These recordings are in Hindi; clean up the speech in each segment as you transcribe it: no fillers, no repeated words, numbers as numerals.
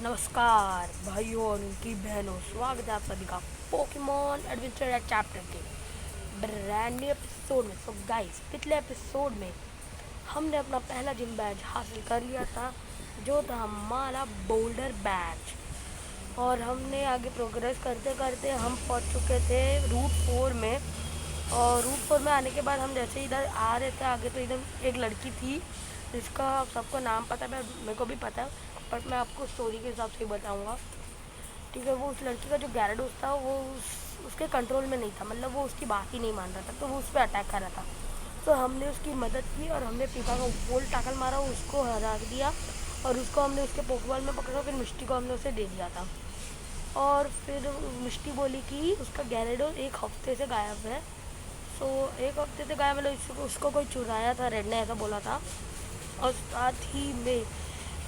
नमस्कार भाइयों और उनकी बहनों, स्वागत है आप सभी का पोकेमॉन एडवेंचर चैप्टर के ब्रांड न्यू एपिसोड में। सो गाइस, पिछले एपिसोड में हमने अपना पहला जिम बैच हासिल कर लिया था, जो था हमारा बोल्डर बैच। और हमने आगे प्रोग्रेस करते करते हम पहुंच चुके थे रूट 4 में। और रूट 4 में आने के बाद हम जैसे इधर आ रहे थे आगे, तो इधर एक लड़की थी जिसका सबको नाम पता है, मेरे को भी पता है, बट मैं आपको स्टोरी के हिसाब से ही बताऊंगा। ठीक है, वो उस लड़की का जो गैराडोस था वो उसके कंट्रोल में नहीं था, मतलब वो उसकी बात ही नहीं मान रहा था, तो वो उस पर अटैक कर रहा था। तो हमने उसकी मदद की और हमने पीका का वोल्ट टैकल मारा, उसको हरा दिया। और उसको हमने उसके पोकेबॉल में पकड़ा, फिर मिष्टी को हमने उसे दे दिया था। और फिर मिष्टी बोली कि उसका गैराडोस एक हफ्ते से गायब है। सो एक हफ्ते से गायब, मतलब उसको कोई चुराया था, रेड ने ऐसा बोला था। और साथ ही में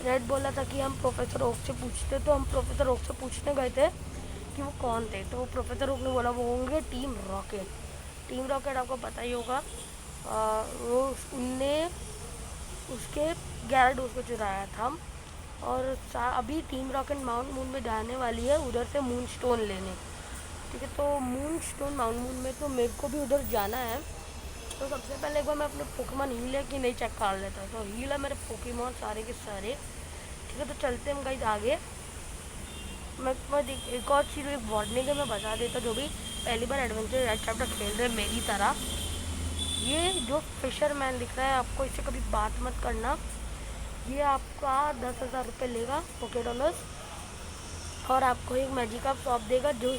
रेड बोला था कि हम प्रोफेसर ओक से पूछते, तो हम प्रोफेसर ओक से पूछने गए थे कि वो कौन थे। तो प्रोफेसर ओक ने बोला वो होंगे टीम रॉकेट। टीम रॉकेट आपको पता ही होगा, वो उनने उसके गैराडोस को चुराया था। और अभी टीम रॉकेट माउंट मून में जाने वाली है उधर से मून स्टोन लेने। ठीक है, तो मून स्टोन माउंट मून में तो मेरे को भी उधर जाना है। तो सबसे पहले एक बार मैं अपने पोकेमॉन हील है कि नहीं चेक कर लेता हूँ। तो हील है मेरे पोकेमॉन सारे के सारे। ठीक है, तो चलते हैं हम गाइस आगे। मैं एक और चीज़, एक वार्निंग है, मैं बता देता। जो भी पहली बार एडवेंचर रेड चैप्टर खेल रहे हैं मेरी तरह, ये जो फिशरमैन दिख रहा है आपको, इससे कभी बात मत करना। ये आपका 10,000 रुपये लेगा, $4। और आपको एक मैजिका शॉप देगा जो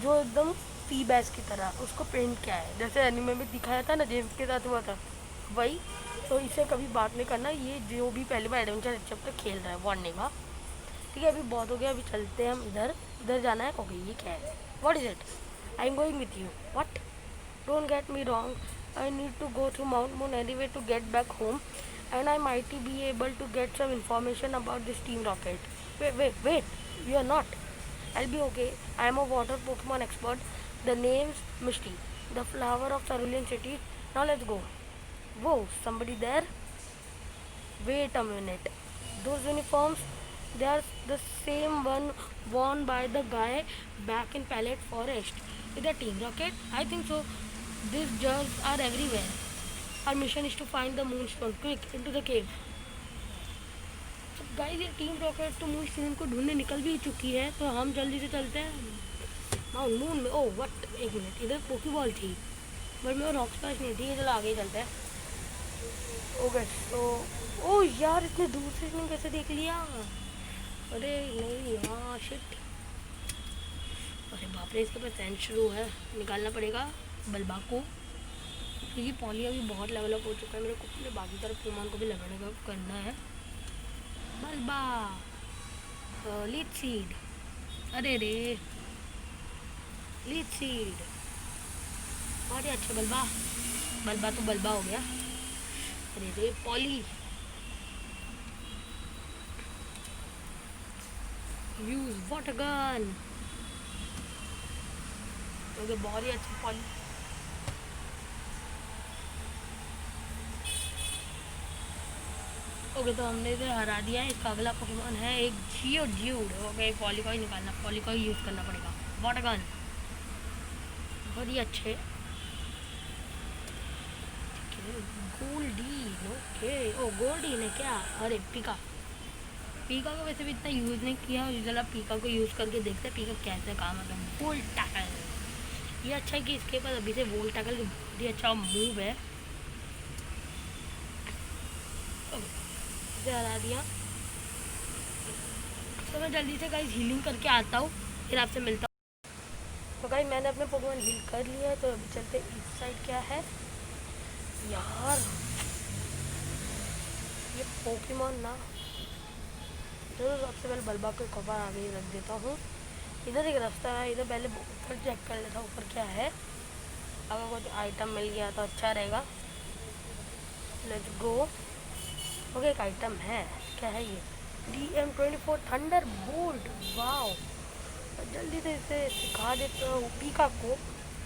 जो एकदम फी बैस की तरह उसको पेंट किया है, जैसे एनिमे में दिखाया था ना, जेम्स के साथ हुआ था वही। तो इसे कभी बात नहीं करना, ये जो भी पहली बार एडवेंचर चैप्टर खेल रहा है, वार्निंग। हाँ ठीक है, अभी बहुत हो गया, अभी चलते हैं हम इधर। इधर जाना है। ओके, ये क्या है? What is it? I am going with you. What? Don't get me wrong, I need to go through Mount Moon anyway to get back home, and I might be able to get some information about this Team Rocket. Wait, you are not. I'll be okay. I am a water Pokemon expert. The name's Misty, the flower of Cerulean City. Now let's go. Whoa, somebody there? Wait a minute. Those uniforms, they are the same one worn by the guy back in Palette Forest. Is that Team Rocket? I think so. These germs are everywhere. Our mission is to find the Moonstone. Quick, into the cave. तो गाइस, ये टीम रॉकेट तो मून को ढूंढने निकल भी चुकी है, तो हम जल्दी से चलते हैं माउंट मून में। ओह व्हाट, एक मिनट, इधर पोकीबॉल थी बट मेरे रॉक स्पैश नहीं थी। चलो आगे ही चलते हैं। ओके, तो ओह यार, इतने दूर से इसने कैसे देख लिया? अरे नहीं, हाँ शिट। अरे बाप रे, इसके पास सेंचुरू है, निकालना पड़ेगा बलबा को, क्योंकि पॉली अभी बहुत लेवल अप हो चुका है। मेरे को अपने बाकी तरफ पोकेमॉन को भी लेवल अप करना है। बलबा, लीड सीड, अरे रे लीड सीड, बहुत ही अच्छा। बलबा, बलबा तो बलबा हो गया। अरे रे poly, use water gun. Okay, बहुत ही अच्छा पॉली। ओके, तो हमने इधर हरा दिया है। इसका अगला पोकेमॉन है एक जियोड्यूड। ओके, पॉली को ही निकालना, पॉली को ही यूज़ करना पड़ेगा। वाटर गन, बहुत ही अच्छे। गोल्डी, ओके, ओ गोल्डी ने क्या? अरे पीका, पीका को वैसे भी इतना यूज़ नहीं किया, चला पीका को यूज़ करके देखते पीका कैसे काम आता है। वोल्ट टैकल, ये अच्छा है कि इसके पास अभी से वोल्ट टैकल बहुत ही अच्छा मूव है। इसे हरा दिया। तो मैं जल्दी से गाइस हीलिंग करके आता हूँ, फिर आपसे मिलता हूँ। तो गाइस, मैंने अपने पोकेमॉन हील कर लिया है, तो अभी चलते इस साइड। क्या है यार, ये पोकेमॉन ना, चलो सबसे पहले बलबा को कवर आगे ही रख देता हूँ। इधर एक रास्ता है, इधर पहले ऊपर चेक कर लेता हूँ ऊपर क्या है। अगर कुछ आइटम मिल गया तो अच्छा रहेगा। Let's go. ओके, एक आइटम है, क्या है ये? DM24 thunder bolt. वाओ, जल्दी से इसे सिखा देता हूँ पीका को।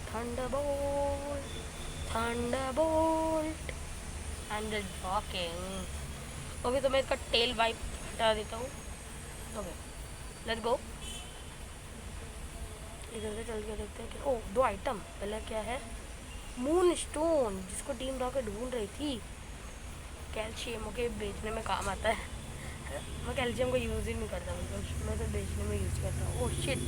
Thunder bolt, thunder bolt, I am just joking. Okay, तो मैं इसका टेल वाइप हटा देता हूँ। Okay, let's go. इधर से चल के देखते हैं कि ओ 2 आइटम। पहले क्या है, मून स्टोन, जिसको टीम रॉकेट ढूंढ रही थी। कैल्शियम के बेचने में काम आता है। मैं कैल्शियम को यूज़ ही नहीं करता, मतलब मैं तो बेचने में यूज़ करता हूँ। Oh shit.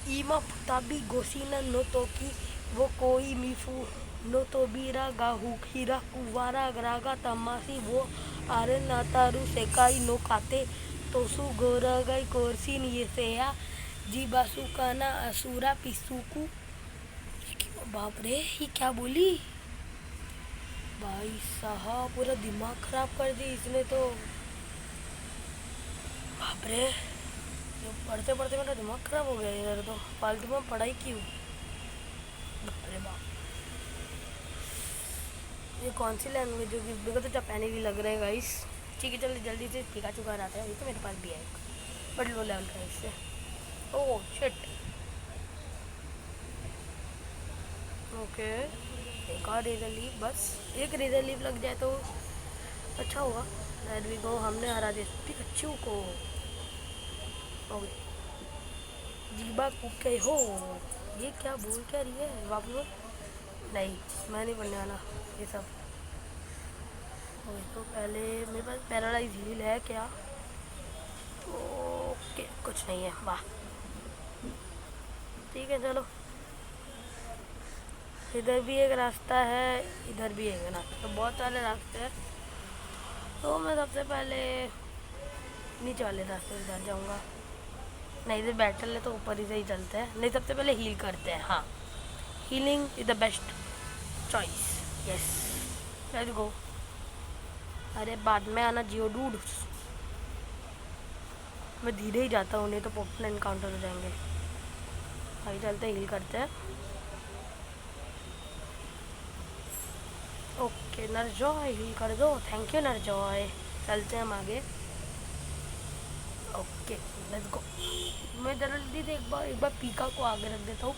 ईमा फुताबी गोसीना नो तो की वो कोई मीफू नो तो बीरा गाहू खीरा कुवारा ग्रागा तमासी वो आरे नातारू सेकाई नो काते तोसु गोरागाई कोरसिन ये सेया जी बासु काना असुरा पिसुकू। बाप रे, ये क्या बोली भाई साहब, पूरा दिमाग खराब कर दी इसने तो। बाप रे, जो पढ़ते पढ़ते मेरा दिमाग खराब हो गया इधर तो। फालतू में पढ़ाई क्यों। बाप रे बाप, ये कौन सी लैंग्वेज होगी, मेरे को तो जापानी भी लग रहा है गाइस। ठीक है चलो जल्दी से पिकाचू घर आता है, ये तो मेरे पास भी है एक, बट लो लेवल का है इससे। Oh shit. ओके, एक और रेजर लीफ, बस एक रेजर लीफ लग जाए तो अच्छा होगा। लेट वी गो, हमने हरा दिया पिकाचू को। ओके, जीबा कुके हो, ये क्या बोल क्या रही है वापस बोल। नहीं, मैं नहीं पढ़ने वाला ये सब। ओके, तो पहले मेरे पास पैरालाइज हील है क्या। ओके, कुछ नहीं है, वाह। ठीक है चलो, इधर भी एक रास्ता है, इधर भी एक रास्ता, तो बहुत सारे रास्ते हैं। तो मैं सबसे पहले नीचे वाले रास्ते से उधर जाऊँगा। नहीं, इधर बैटल है तो ऊपर ही से ही चलते हैं। नहीं, सबसे पहले हील करते हैं। हाँ, healing is the best choice. Yes, let's go. अरे बाद में आना जियो डूड, मैं धीरे ही जाता हूँ, नहीं तो पॉपुलर एनकाउंटर हो जाएंगे। आगे चलते हील करते हैं। ओके नरजॉय, हील कर दो, थैंक यू नरजॉय। चलते हैं हम आगे। ओके लेट्स गो। मैं जल्दी से एक बार पीका को आगे रख देता हूँ,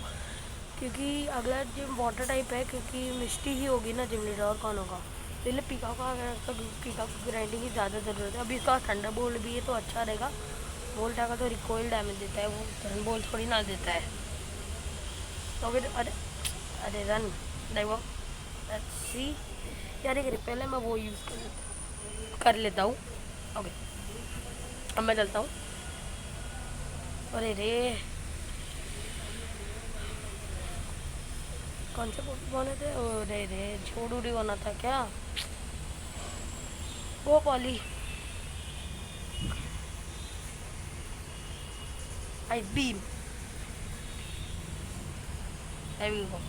क्योंकि अगला जिम वाटर टाइप है, क्योंकि मिस्टी ही होगी ना जिम लीडर, और कौन होगा। इसलिए पीका को आगे रखता हूँ, पीका को ग्राइंडिंग की ज़्यादा ज़रूरत है। अभी इसका थंडर बोल्ट भी है तो अच्छा रहेगा। बोल्ट आएगा तो रिकॉइल डैमेज देता है, वो थंडर बोल्ट थोड़ी ना देता है। तो फिर अरे अरे रन देखो सी यार, एक पहले मैं वो यूज़ कर लेता हूँ। ओके, अब मैं चलता हूँ। अरे रे, कौन से बने थे। अरे रे, छोड़ू री बना था क्या वो पॉली। आइस बीम, को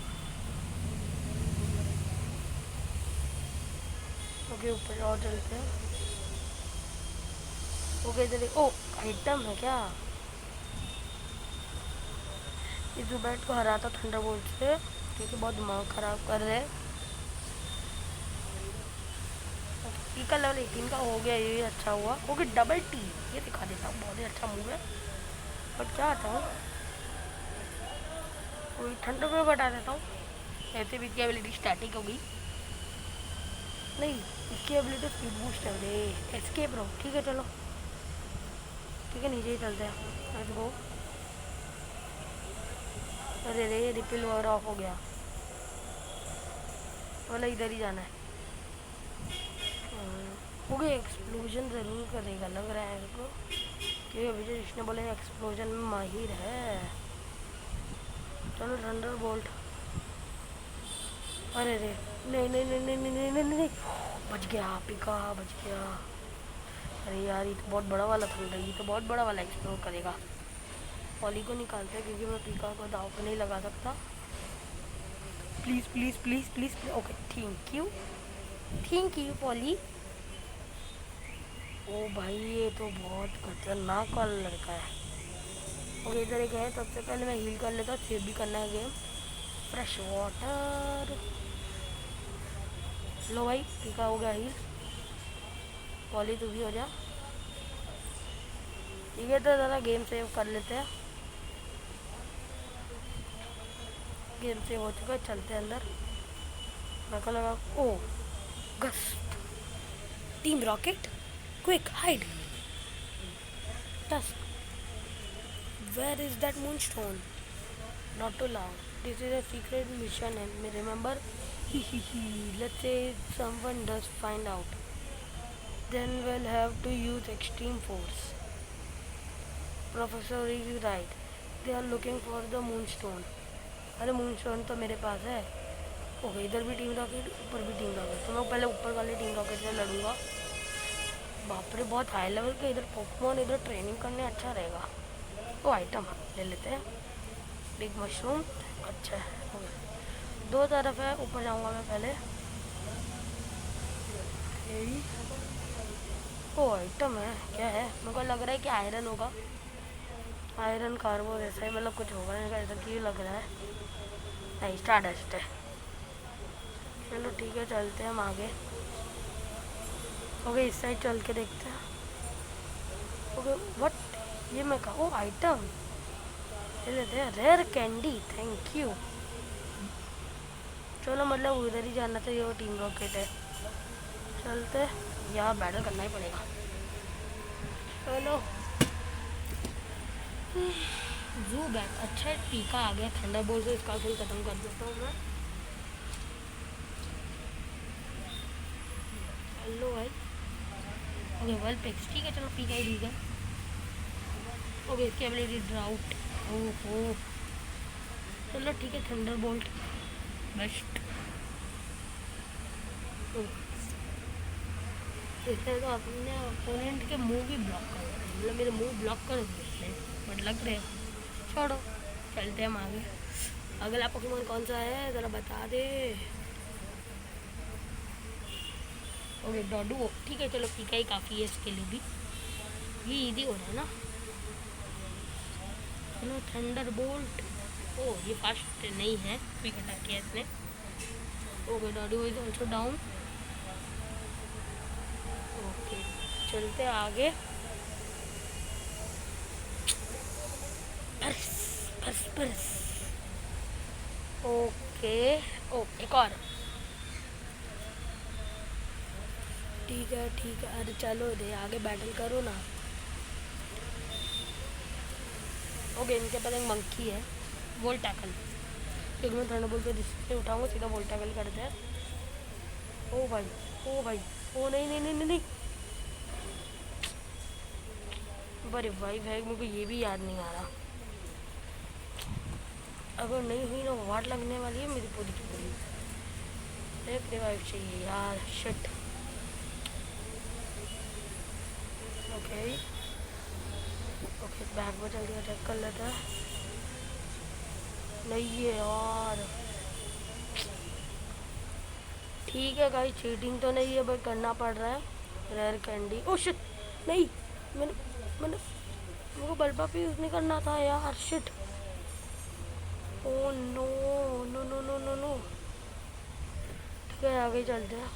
ओके ऊपर और चलते हैं। ओके इधर ओ आइटम है क्या। इस बैट को हरा था थंडर बोल्ट से, क्योंकि बहुत दिमाग ख़राब कर रहे हैं। टीका लेवल 18 का हो गया, ये अच्छा हुआ। ओके डबल टी, ये दिखा देता हूँ, बहुत ही अच्छा मूव है। बट क्या आता हूँ, कोई ठंडर पे बता देता हूँ। ऐसे भी इसकी एबिलिटी स्टैटिक हो गई। नहीं, इसकी एबिलिटी स्पीड बूस्ट है रे। एस्केप रहो, ठीक है चलो, ठीक है नीचे ही चलते हैं। Let's go. अरे रे, रिपिल वगैरह ऑफ हो गया, मतलब इधर ही जाना है। ओके, एक्सप्लोजन ज़रूर करेगा लग रहा है मेरे को, क्योंकि अभी जो जिसने बोले एक्सप्लोजन में माहिर है। चलो थंडर बोल्ट। अरे रे, नहीं नहीं नहीं नहीं नहीं नहीं नहीं, बच गया पिका, बच गया। अरे यार, ये तो बहुत बड़ा वाला थंडर, ये तो बहुत बड़ा वाला एक्सप्लोर करेगा। पॉली को निकालते हैं, क्योंकि मैं पिका को दाव पे नहीं लगा सकता। Please please please please please. Okay thank you Polly. ओ भाई, ये तो बहुत खतरनाक वाला लड़का है। ओके इधर एक है, सबसे पहले मैं हील कर लेता हूँ, सेव भी करना है गेम। फ्रेश वाटर, लो भाई टीका हो गया हील। पॉली तू भी हो जा, ठीक है। तो ज़रा गेम सेव कर लेते हैं। गेम सेव हो चुका है, चलते हैं अंदर। मेरे को लगा ओ गस्ट, team rocket quick hide. tusk. Where is that moonstone? Not too loud. This is a secret mission and remember? Let's say someone does find out. Then we'll have to use extreme force. Professor is right. They are looking for the moonstone. अरे मूनस्टोन तो मेरे पास है. ओके इधर भी टीम रॉकेट ऊपर भी टीम रॉकेट. तो मैं पहले ऊपर वाले टीम रॉकेट से लड़ूंगा. बाप रे बहुत हाई लेवल के इधर पोकेमॉन इधर ट्रेनिंग करने अच्छा रहेगा. वो आइटम ले लेते हैं. बिग मशरूम अच्छा है. ओके दो तरफ है. ऊपर जाऊंगा मैं पहले. ओ आइटम है. क्या है? मेरे को लग रहा है कि आयरन होगा. आयरन कार्बो ऐसा ही मतलब कुछ होगा. ऐसा क्यों लग रहा है? नहीं स्टारडस्ट है. चलो ठीक है चलते हैं हम आगे. ओके इस साइड चल के देखते हैं. ओके व्हाट ये मैं कहा. ओ आइटम ले लेते हैं. Rare candy thank you. चलो मतलब उधर ही जाना चाहिए. वो टीम रॉकेट है. चलते यहाँ बैटल करना ही पड़ेगा. चलो जू बैट अच्छा है. टीका आ गया. ठंडा बोल से इसका खेल खत्म कर देता हूँ मैं. हेलो भाई. ओके वेल पिक्स ठीक है. चलो पीका ही ठीक है. ओके इसकी एबिलिटी ड्राउट. ओहो चलो ठीक है. Thunder bolt best. इसने तो अपने अपोनेंट के मुंह भी ब्लॉक कर दिए. मतलब मेरे मुंह ब्लॉक कर दिए बट लग रहे. छोड़ो चलते हैं हम आगे. अगला पोकेमॉन कौन सा है ज़रा बता दे. ओके डॉडू ठीक है. चलो पीका ही काफ़ी है इसके लिए भी. ये इजी हो रहा है ना. चलो थंडर बोल्ट. ओ ये फास्ट नहीं है. क्विक अटैक किया इसने. Okay Doduo is also down. Okay चलते आगे. बस बस बस. ओके ओ एक और. ठीक है ठीक है. अरे चलो रे आगे बैटल करो ना. ओके इनके पास एक मंकी है. Volt tackle. एक मैं थंडर बोल्ट से उठाऊंगा सीधा वोल्ट टैकल करते हैं. ओ भाई ओ भाई. ओ नहीं नहीं नहीं नहीं, नहीं. अरे भाई भाई मुझे ये भी याद नहीं आ रहा. अगर नहीं हुई ना वाट लगने वाली है मेरी पूरी की पूरी. एक रिवाइव चाहिए यार. शिट. ओके ओके बैक में जल्दी अटैक कर लेता है. नहीं है यार. ठीक है गाइस चीटिंग तो नहीं है बट करना पड़ रहा है. Rare candy. ओ शिट नहीं. मैंने मैंने मेरे को बल्बा भी यूज़ नहीं करना था यार. Shit. Oh no no no no no no. ठीक है आगे चलते हैं.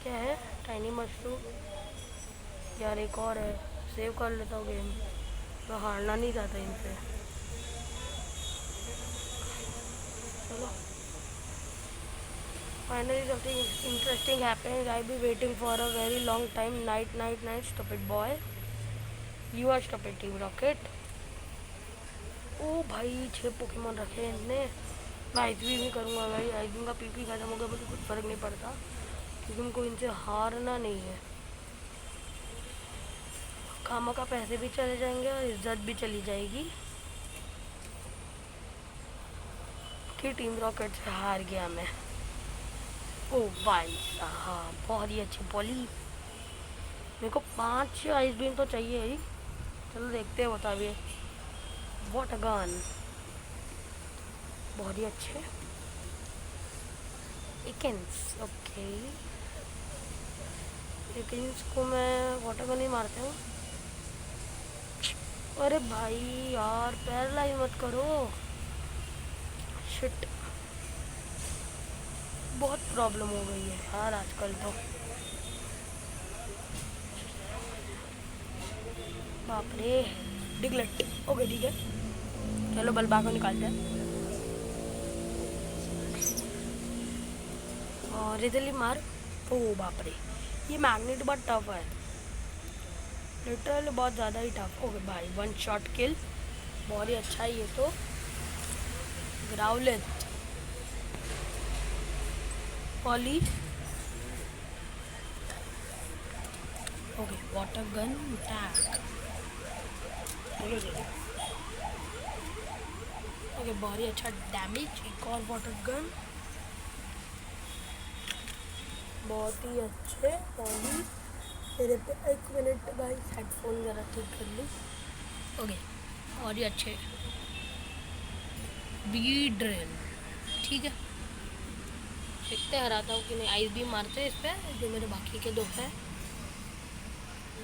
क्या है? टाइनी मशरूम यार. एक और है. सेव कर लेता हूँ गेम. मैं हारना नहीं चाहता इनसे. चलो finally something interesting happened. I be waiting for a very long time. Night night night stupid boy. You are stupid Team Rocket. Oh भाई 6 पोकेमॉन रखे हैं इनने. मैं आइस भी करूँगा भाई. आइस का पीपी खत्म हो गया मुझे कुछ फ़र्क नहीं पड़ता क्योंकि उनको इनसे हारना नहीं है. खामा का पैसे भी चले जाएंगे और इज्जत भी चली जाएगी कि टीम रॉकेट से हार गया मैं. ओ भाई साहब बहुत ही अच्छी पॉली. मेरे को 5 आइस बीम तो चाहिए ही. चलो देखते हैं बता भी. What a gun. बहुत ही अच्छे. इकेंस ओके. इकेंस को मैं वाटर गन ही मारते हूँ. अरे भाई यार पैरालाइज मत करो. शिट बहुत प्रॉब्लम हो गई है यार आजकल तो. बाप रे. डिगलेट. ओके ठीक है. चलो बलबा को निकालते हैं. और रिजली मार. ओ बाप रे ये मैग्नेट बहुत टफ है. लिटरली बहुत ज़्यादा ही टफ। ओके भाई, वन शॉट किल, बहुत ही अच्छा है ये तो। ग्राउलेट, पॉली, okay water gun tag, okay बहुत ही अच्छा डैमेज। एक और वाटर गन, बहुत ही अच्छे। पॉली मेरे पे, एक मिनट गाइस, हेडफोन ज़रा ठीक कर लूँ। ओके और ही अच्छे। बी ड्रिल, ठीक है, देखते हराता हूँ कि नहीं। आइस भी मारते हैं इस पर, जो मेरे बाकी के दो है।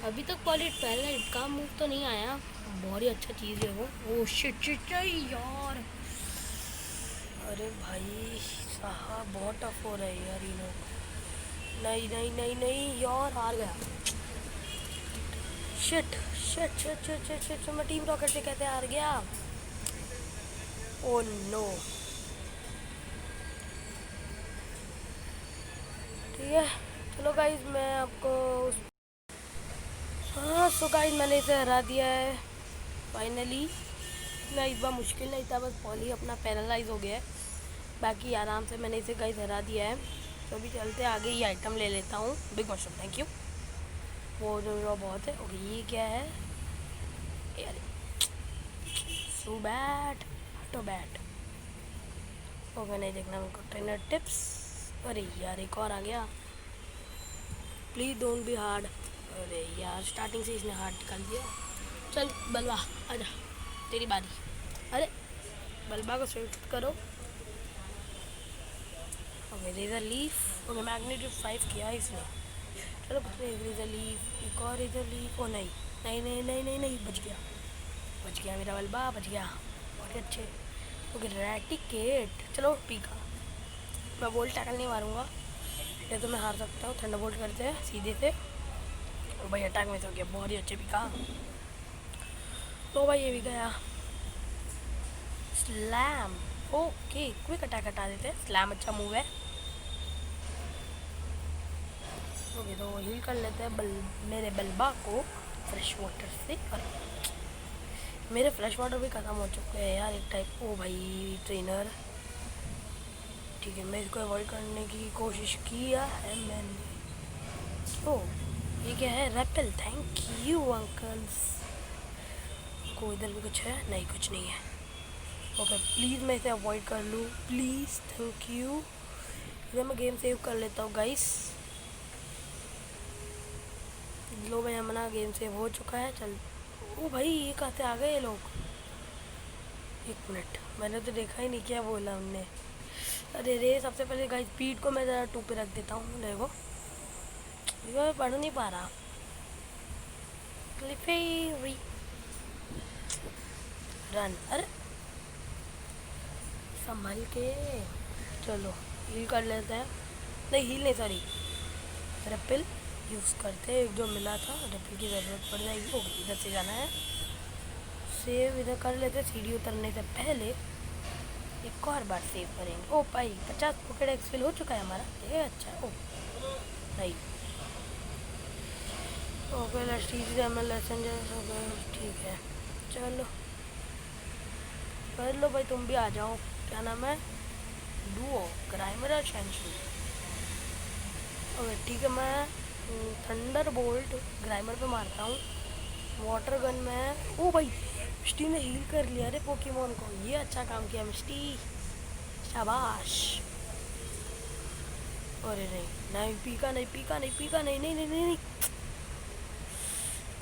अभी तक पॉलिट पहले का मूव तो नहीं आया, बहुत ही अच्छा चीज़ है वो। ओ शिट शिट यार, अरे भाई साहब बहुत टफ हो रहा है यार ये लोग। नहीं नहीं नहीं नहीं यार, हार गया। Shit shit shit shit shit shit, मैं टीम रॉकेट से कैसे हार गया। ओ नो, ठीक है चलो गाइज, मैं आपको हाँ सो गाइज मैंने इसे हरा दिया है फाइनली। इतना इस बार मुश्किल नहीं था, बस पॉली अपना पैरालाइज हो गया है, बाकी आराम से मैंने इसे गाइज हरा दिया है। तो अभी चलते आगे, ये आइटम ले लेता हूँ। बिग मशरूम, थैंक यू, वो जो बहुत है। ओके ये क्या है यार, सो बैट, हटो बैट। ओके नहीं देखना उनको, ट्रेनर टिप्स। अरे यार एक और आ गया, प्लीज़ डोंट बी हार्ड। अरे यार स्टार्टिंग से इसने हार्ड निकाल दिया। चल बलवा आजा, तेरी बारी। अरे बलबा को स्विफ्ट करो। Okay razor leaf, okay magnetic 5 किया इसने। चलो एक रेजर लीफ, एक और रेजर लीफ। ओ नहीं नहीं नहीं नहीं नहीं नहीं, बच गया मेरा बलबा, बच गया, बहुत अच्छे। ओके रैटिकेट, चलो पीका। मैं बोल्ट टैकल नहीं मारूंगा, ये तो मैं हार सकता हूँ। थंडर बोल्ट करते हैं सीधे से। ओ भाई अटैक में हो गया, बहुत ही अच्छे पीका। तो भाई ये भी गया। स्लैम, ओके क्विक अटैक हटा देते हैं, स्लैम अच्छा मूव है। ओके तो हील कर लेते हैं मेरे बलबा को फ्रेश वाटर से। और मेरे फ्रेश वाटर भी ख़त्म हो चुके हैं यार एक टाइप। ओ भाई ट्रेनर, ठीक है मैं इसको अवॉइड करने की कोशिश किया है मैंने। ओ ये क्या है, रेपल, थैंक यू अंकल्स। को इधर भी कुछ है, नहीं कुछ नहीं है। ओके प्लीज़ मैं इसे अवॉइड कर लूँ प्लीज़, थैंक यू। इधर मैं गेम सेव कर लेता हूँ गाइस। लो भाई हमारा गेम सेव हो चुका है। चल, ओ भाई ये कहाँ से आ गए ये लोग। एक मिनट, मैंने तो देखा ही नहीं क्या बोला उनने। अरे रे, सबसे पहले गाइस स्पीड को मैं ज़रा 2 पे रख देता हूँ। देखो मैं पढ़ नहीं पा रहा। क्लिफेरी रन, अरे संभल के। चलो हील कर लेते हैं, नहीं हील नहीं सॉरी, रेपिल यूज़ करते हैं। एक जो मिला था रेपिल की ज़रूरत पड़ जाएगी। ओके इधर से जाना है, सेव इधर कर लेते हैं। सीढ़ी उतरने से पहले एक और बार सेव करेंगे। ओ भाई 50 पॉकेट एक्सफिल हो चुका है हमारा, ये अच्छा है। ओ नहीं, okay let's teach them lesson. ठीक है चलो कर लो भाई, तुम भी आ जाओ। क्या नाम है, डुओ ग्राइमर और शेंशू। ओके ठीक है, मैं थंडर बोल्ट ग्राइमर पे मारता हूँ। वाटर गन में, ओ भाई मिस्टी ने हील कर लिया रे पोकेमोन को, ये अच्छा काम किया मिस्टी, शाबाश। अरे नहीं नहीं पीका नहीं पीका नहीं पीका नहीं नहीं नहीं नहीं, नहीं।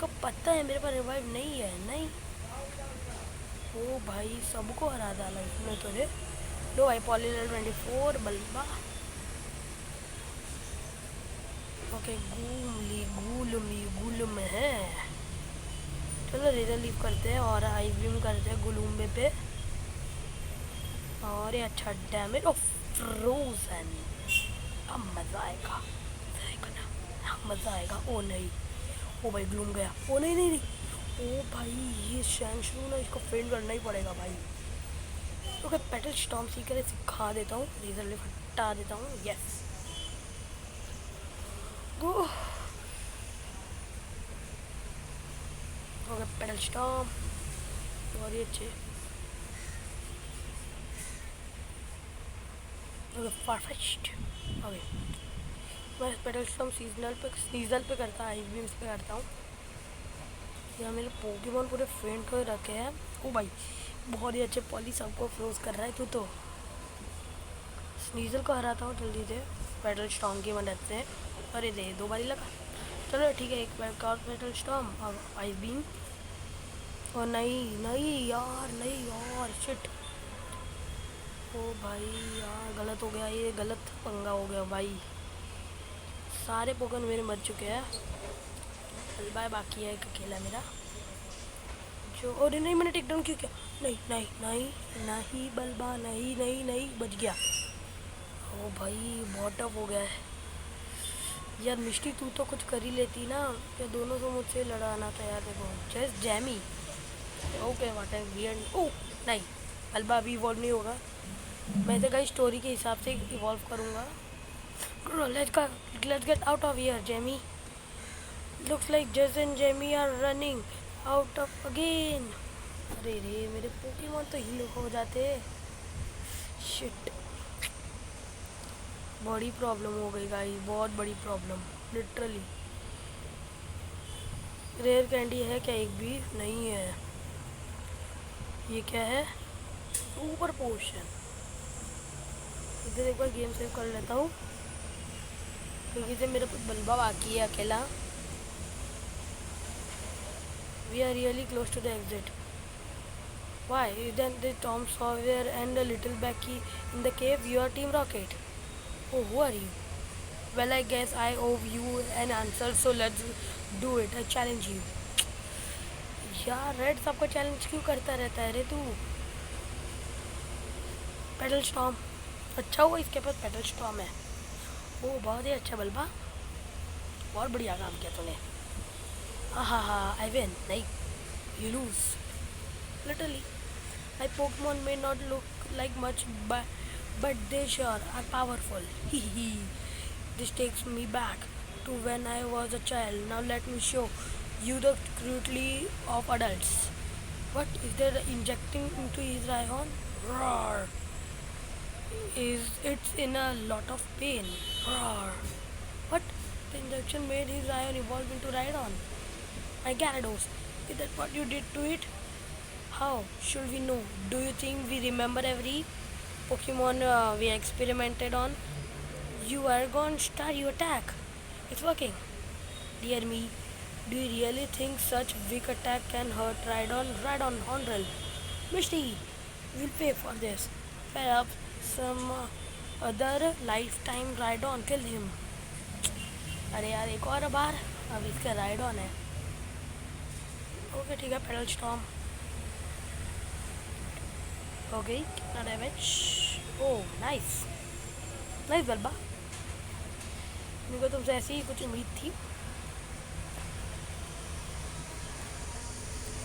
कब पता है मेरे पास रिवाइव नहीं है, नहीं। ओ भाई सबको हरा डाला इसमें तो रे। लो भाई पॉली लेवल 24 बल्बा। ओके गूल में है। चलो रेजर लीव करते हैं और आइस बीम करते हैं गुलूम्बे पे। और ये अच्छा डैमेज, ओ फ्रोजन, अब मज़ा आएगा, मज़ा आएगा। ओ नहीं, ओ भाई ग्लूम गया। ओ नहीं नहीं नहीं, ओ भाई ये शैंशू ना, इसको फेल करना ही पड़ेगा भाई। ओके पेटल स्टॉर्म सीकर सिखा देता हूँ, रेजर लीव हटा देता हूँ। यस गो, गया पेडल स्टॉर्म, बहुत ही अच्छे। परफेक्ट। ओके, मैं पेडल स्टॉर्म सीजनल पे करता हूँ, आइस बीम्स पे करता हूँ। यहाँ मेरे पोकेमॉन पूरे फेंट हो रखे हैं। ओ भाई बहुत ही अच्छे, पॉली सबको फ्रोज कर रहा है तू तो। स्नीजल को हराता हूँ जल्दी से पेडल स्टॉर्म की मदद से। अरे दे, 2 बारी लगा। चलो ठीक है, एक बार और पेडल स्टॉर्म और आइस बीम। और नहीं यार शिट। ओ भाई यार गलत हो गया, ये गलत पंगा हो गया भाई। सारे पोकेमॉन मेरे मर चुके हैं। बल्बा बाकी है, एक अकेला मेरा जो। और नहीं, मैंने टेक डाउन क्यों किया? नहीं बल्बा, नहीं बच गया। ओ भाई बहुत टफ हो गया है यार। मिष्टी तू तो कुछ कर ही लेती ना, या दोनों को मुझसे लड़ाना था यार। देखो just Jamie. Okay what is weird. Oh नहीं, बल्बा अभी इवॉल्व नहीं होगा। मैं तो गाइस स्टोरी के हिसाब से इवॉल्व करूँगा। Let's get out of here Jamie. Looks like just and Jamie are running out of again. अरे रे, मेरे पोकेमॉन तो हील हो जाते। शिट, बड़ी प्रॉब्लम हो गई गाइस, बहुत बड़ी प्रॉब्लम लिटरली। रेयर कैंडी है क्या? एक भी नहीं है। ये क्या है? सुपर पोशन। इधर एक बार गेम सेव कर लेता हूँ क्योंकि इधर मेरा बल्बा बाकी है अकेला। We are really close to the exit. Why? Then the Tom Sawyer and the little Becky in the cave. You are Team Rocket. Oh, who are you? Well, I guess I owe you an answer, so let's do it. I challenge you. यार रेड सबको चैलेंज क्यों करता रहता है रे तू? पेडल स्टॉर्म, अच्छा हुआ इसके पास पेडल स्टॉर्म है। ओ बहुत ही अच्छा बल्बा, बहुत बढ़िया काम किया तूने। हाँ, आई विन। नहीं, you lose. Literally, my Pokemon may not look like much, but they sure are powerful. This takes me back to when I was a child. Now let me show you the cruelty of adults. What is there injecting into his Raihan? Roar! It's in a lot of pain. Roar! What? The injection made his Raihan evolve into Rhydon. My Gyarados, is that what you did to it? How should we know? Do you think we remember every Pokemon we experimented on? You are gone, start your attack. It's working. Dear me, do you really think such weak attack can hurt Rhydon Honrel? Misty, we'll pay for this. Perhaps some other lifetime Rhydon kill him. अरे यार एक और बार, अब इसका Rhydon है। ओके ठीक है, पेडल स्टॉर्म हो गई। कितना डैमेज? ओह नाइस बल्बा, मेरे को तुमसे ऐसी ही कुछ उम्मीद थी।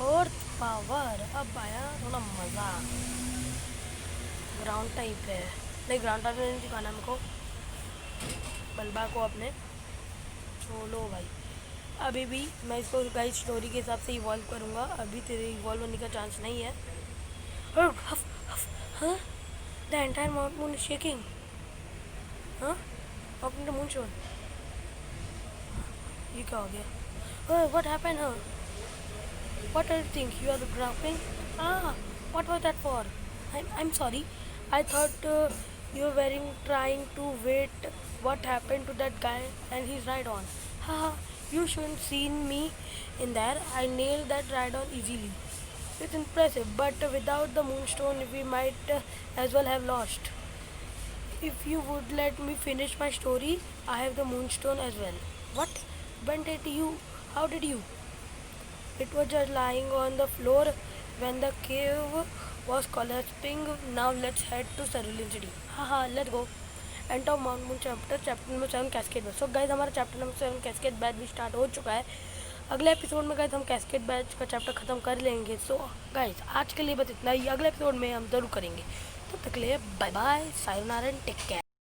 और पावर अब आया थोड़ा मज़ा। ग्राउंड टाइप है, नहीं ग्राउंड टाइप नहीं दिखाना हमको, बल्बा को अपने छोड़ो भाई। अभी भी मैं इसको गाइस स्टोरी के हिसाब से इवॉल्व करूँगा, अभी तेरे इवॉल्व होने का चांस नहीं है। Huh? The entire moon is shaking. Huh? Open the moonstone. ये क्या हो गया? What happened? What do you think? You are grappling? What was that for? I'm sorry. I thought you were trying to wait. What happened to that guy and his Rhydon? Haha, you shouldn't seen me in there. I nailed that Rhydon easily. It's impressive, but without the moonstone we might as well have lost. If you would let me finish my story, I have the moonstone as well. What? When did you? How did you? It was just lying on the floor when the cave was collapsing. Now let's head to Cerulean City. Haha, let's go. End of Mount Moon chapter number 7 Cascade Batch. So guys, हमारा चैप्टर नंबर 7 Cascade Batch भी स्टार्ट हो चुका है। अगले एपिसोड में गाइस हम कैस्केड बैच का चैप्टर ख़त्म कर लेंगे। सो गाइस आज के लिए बस इतना ही, अगले एपिसोड में हम ज़रूर करेंगे। तब तक के लिए bye bye, sayonara and take care.